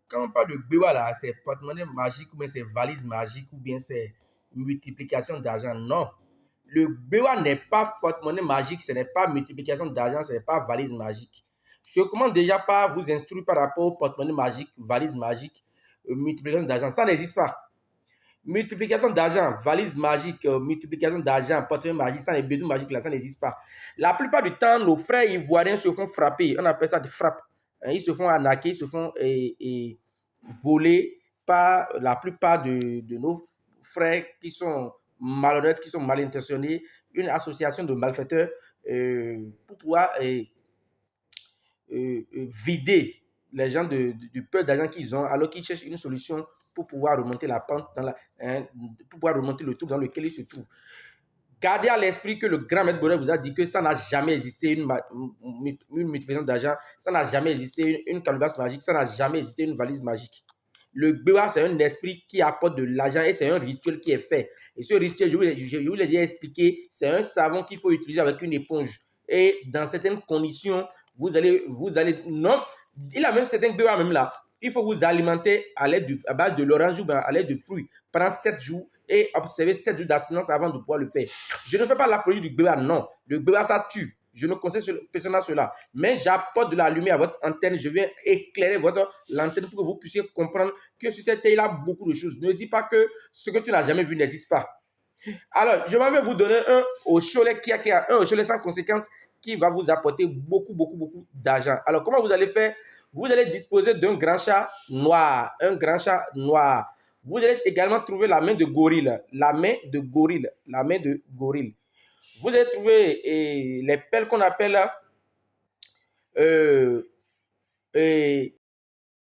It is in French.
quand on parle de Béwa là, c'est porte-monnaie magique ou bien c'est valise magique ou bien c'est multiplication d'argent. Non. Le Béwa n'est pas porte-monnaie magique, ce n'est pas multiplication d'argent, ce n'est pas valise magique. Je commence déjà par vous instruire par rapport au porte-monnaie magique, valise magique, multiplication d'argent. Ça n'existe pas. Multiplication d'argent, valise magique, multiplication d'argent, porte-monnaie magique, ça, les bédous magiques là, ça n'existe pas. La plupart du temps, nos frères ivoiriens se font frapper. On appelle ça des frappes. Ils se font arnaquer, ils se font voler par la plupart de nos frères qui sont malhonnêtes, qui sont mal intentionnés, une association de malfaiteurs pour pouvoir vider les gens du peu d'argent qu'ils ont, alors qu'ils cherchent une solution pour pouvoir remonter la pente, pour pouvoir remonter le trou dans lequel ils se trouvent. Gardez à l'esprit que le grand maître Borel vous a dit que ça n'a jamais existé une multiplication d'argent, ça n'a jamais existé une calebasse magique, ça n'a jamais existé une valise magique. Le Béwa, c'est un esprit qui apporte de l'argent et c'est un rituel qui est fait. Et ce rituel, je vous l'ai déjà expliqué, c'est un savon qu'il faut utiliser avec une éponge. Et dans certaines conditions, vous allez, non, il a même certains Béwa même là. Il faut vous alimenter à base de l'orange ou à l'aide de fruits pendant 7 jours et observer 7 jours d'abstinence avant de pouvoir le faire. Je ne fais pas l'apologie du Béwa, non. Le Béwa, ça tue. Je ne conseille personne cela. Mais j'apporte de la lumière à votre antenne. Je viens éclairer votre lanterne pour que vous puissiez comprendre que sur cette terre, il y a beaucoup de choses. Ne dis pas que ce que tu n'as jamais vu n'existe pas. Alors, je vais vous donner un au cholet un au cholet sans conséquence qui va vous apporter beaucoup d'argent. Alors, comment vous allez faire? Vous allez disposer d'un grand chat noir. Un grand chat noir. Vous allez également trouver la main de gorille. La main de gorille. La main de gorille. Vous allez trouver les pelles qu'on appelle